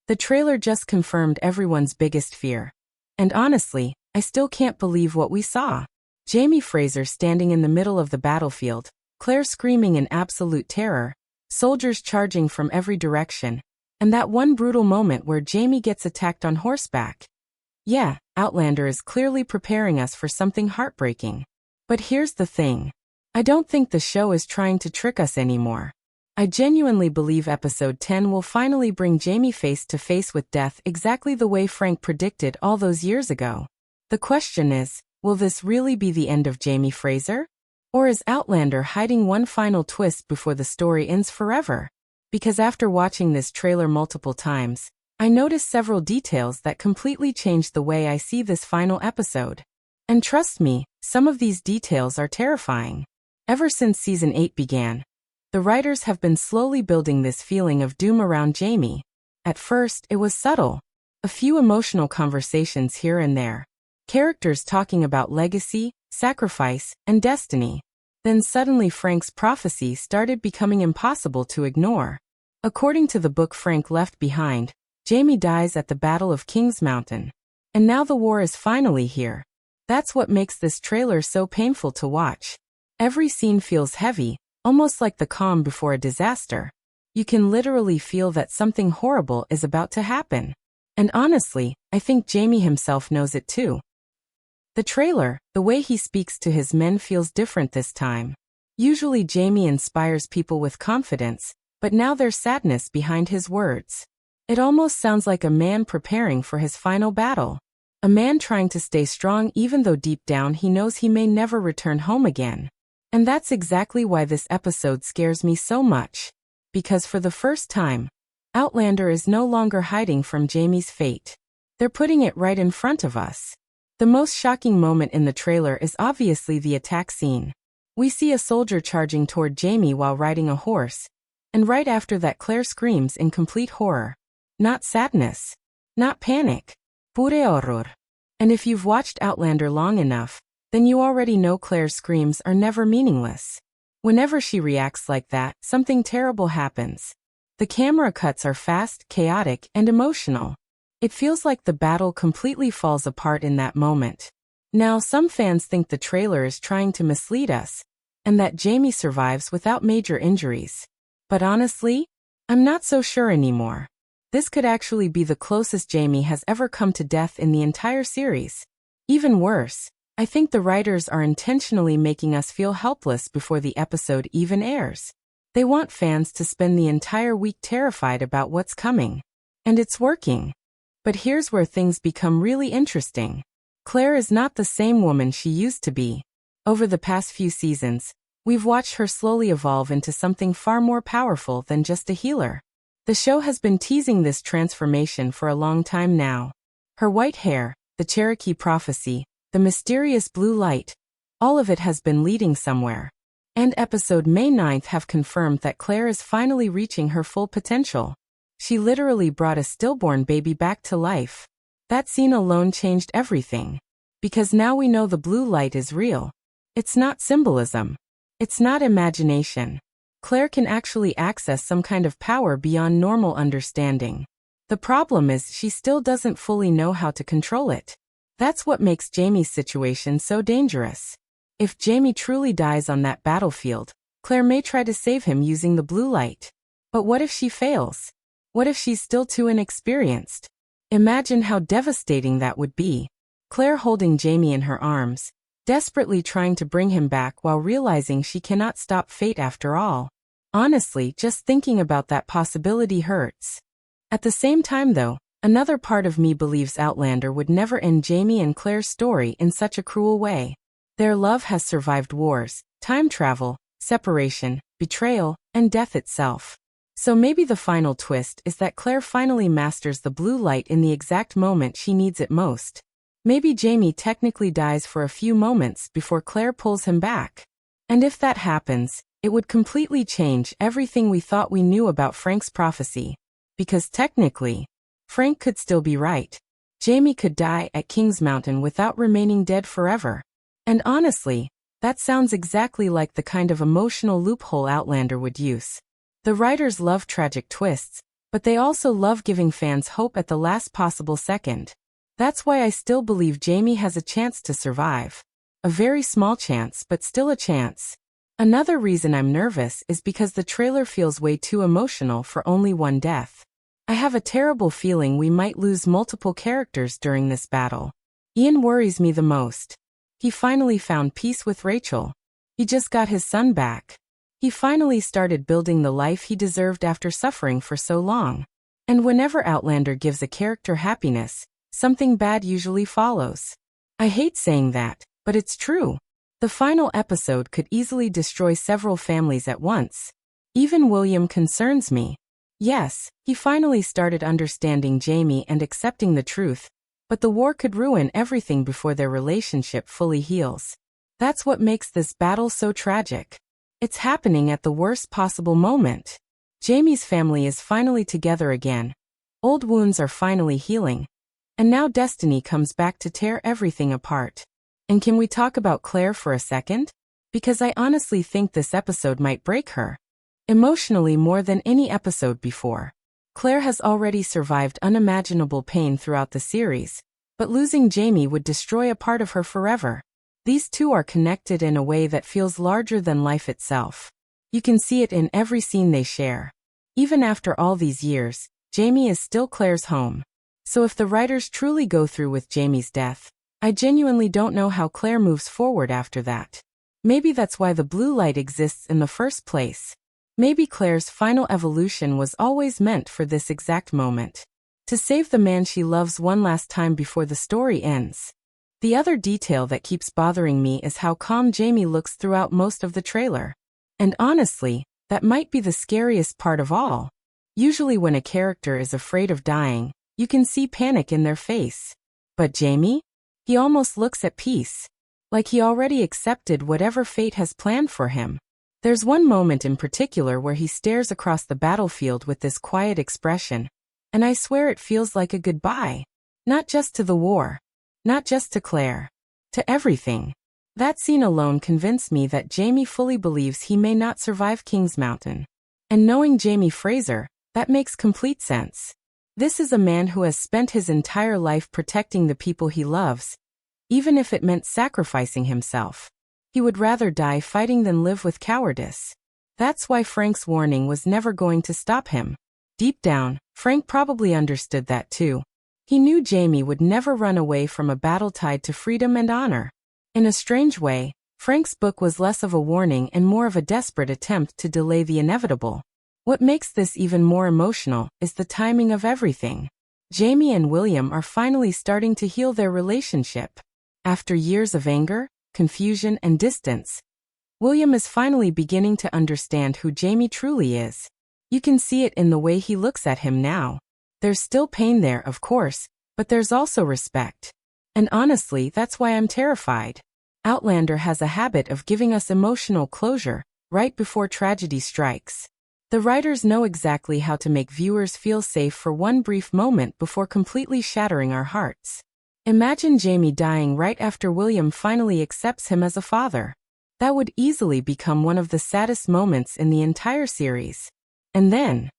The trailer just confirmed everyone's biggest fear. And honestly, I still can't believe what we saw. Jamie Fraser standing in the middle of the battlefield, Claire screaming in absolute terror, soldiers charging from every direction, and that one brutal moment where Jamie gets attacked on horseback. Yeah, Outlander is clearly preparing us for something heartbreaking. But here's the thing. I don't think the show is trying to trick us anymore. I genuinely believe episode 10 will finally bring Jamie face to face with death exactly the way Frank predicted all those years ago. The question is, will this really be the end of Jamie Fraser? Or is Outlander hiding one final twist before the story ends forever? Because after watching this trailer multiple times, I noticed several details that completely changed the way I see this final episode. And trust me, some of these details are terrifying. Ever since season 8 began, the writers have been slowly building this feeling of doom around Jamie. At first, it was subtle. A few emotional conversations here and there. Characters talking about legacy, sacrifice, and destiny. Then suddenly Frank's prophecy started becoming impossible to ignore. According to the book Frank left behind, Jamie dies at the Battle of Kings Mountain. And now the war is finally here. That's what makes this trailer so painful to watch. Every scene feels heavy, almost like the calm before a disaster. You can literally feel that something horrible is about to happen. And honestly, I think Jamie himself knows it too. The trailer, the way he speaks to his men feels different this time. Usually Jamie inspires people with confidence, but now there's sadness behind his words. It almost sounds like a man preparing for his final battle. A man trying to stay strong even though deep down he knows he may never return home again. And that's exactly why this episode scares me so much. Because for the first time, Outlander is no longer hiding from Jamie's fate. They're putting it right in front of us. The most shocking moment in the trailer is obviously the attack scene. We see a soldier charging toward Jamie while riding a horse. And right after that Claire screams in complete horror. Not sadness. Not panic. Pure horror. And if you've watched Outlander long enough, then you already know Claire's screams are never meaningless. Whenever she reacts like that, something terrible happens. The camera cuts are fast, chaotic, and emotional. It feels like the battle completely falls apart in that moment. Now, some fans think the trailer is trying to mislead us, and that Jamie survives without major injuries. But honestly, I'm not so sure anymore. This could actually be the closest Jamie has ever come to death in the entire series. Even worse, I think the writers are intentionally making us feel helpless before the episode even airs. They want fans to spend the entire week terrified about what's coming. And it's working. But here's where things become really interesting. Claire is not the same woman she used to be. Over the past few seasons, we've watched her slowly evolve into something far more powerful than just a healer. The show has been teasing this transformation for a long time now. Her white hair, the Cherokee prophecy, the mysterious blue light, all of it has been leading somewhere. And episode May 9th have confirmed that Claire is finally reaching her full potential. She literally brought a stillborn baby back to life. That scene alone changed everything. Because now we know the blue light is real. It's not symbolism. It's not imagination. Claire can actually access some kind of power beyond normal understanding. The problem is she still doesn't fully know how to control it. That's what makes Jamie's situation so dangerous. If Jamie truly dies on that battlefield, Claire may try to save him using the blue light. But what if she fails? What if she's still too inexperienced? Imagine how devastating that would be. Claire holding Jamie in her arms, desperately trying to bring him back while realizing she cannot stop fate after all. Honestly, just thinking about that possibility hurts. At the same time though, another part of me believes Outlander would never end Jamie and Claire's story in such a cruel way. Their love has survived wars, time travel, separation, betrayal, and death itself. So maybe the final twist is that Claire finally masters the blue light in the exact moment she needs it most. Maybe Jamie technically dies for a few moments before Claire pulls him back. And if that happens, it would completely change everything we thought we knew about Frank's prophecy. Because technically, Frank could still be right. Jamie could die at Kings Mountain without remaining dead forever. And honestly, that sounds exactly like the kind of emotional loophole Outlander would use. The writers love tragic twists, but they also love giving fans hope at the last possible second. That's why I still believe Jamie has a chance to survive. A very small chance, but still a chance. Another reason I'm nervous is because the trailer feels way too emotional for only one death. I have a terrible feeling we might lose multiple characters during this battle. Ian worries me the most. He finally found peace with Rachel. He just got his son back. He finally started building the life he deserved after suffering for so long. And whenever Outlander gives a character happiness, something bad usually follows. I hate saying that, but it's true. The final episode could easily destroy several families at once. Even William concerns me. Yes, he finally started understanding Jamie and accepting the truth, but the war could ruin everything before their relationship fully heals. That's what makes this battle so tragic. It's happening at the worst possible moment. Jamie's family is finally together again. Old wounds are finally healing. And now destiny comes back to tear everything apart. And can we talk about Claire for a second? Because I honestly think this episode might break her. Emotionally more than any episode before. Claire has already survived unimaginable pain throughout the series, but losing Jamie would destroy a part of her forever. These two are connected in a way that feels larger than life itself. You can see it in every scene they share. Even after all these years, Jamie is still Claire's home. So if the writers truly go through with Jamie's death, I genuinely don't know how Claire moves forward after that. Maybe that's why the blue light exists in the first place. Maybe Claire's final evolution was always meant for this exact moment. To save the man she loves one last time before the story ends. The other detail that keeps bothering me is how calm Jamie looks throughout most of the trailer. And honestly, that might be the scariest part of all. Usually when a character is afraid of dying, you can see panic in their face. But Jamie? He almost looks at peace. Like he already accepted whatever fate has planned for him. There's one moment in particular where he stares across the battlefield with this quiet expression. And I swear it feels like a goodbye. Not just to the war. Not just to Claire. To everything. That scene alone convinced me that Jamie fully believes he may not survive King's Mountain. And knowing Jamie Fraser, that makes complete sense. This is a man who has spent his entire life protecting the people he loves, even if it meant sacrificing himself. He would rather die fighting than live with cowardice. That's why Frank's warning was never going to stop him. Deep down, Frank probably understood that too. He knew Jamie would never run away from a battle tied to freedom and honor. In a strange way, Frank's book was less of a warning and more of a desperate attempt to delay the inevitable. What makes this even more emotional is the timing of everything. Jamie and William are finally starting to heal their relationship. After years of anger, confusion, and distance, William is finally beginning to understand who Jamie truly is. You can see it in the way he looks at him now. There's still pain there, of course, but there's also respect. And honestly, that's why I'm terrified. Outlander has a habit of giving us emotional closure right before tragedy strikes. The writers know exactly how to make viewers feel safe for one brief moment before completely shattering our hearts. Imagine Jamie dying right after William finally accepts him as a father. That would easily become one of the saddest moments in the entire series. And then,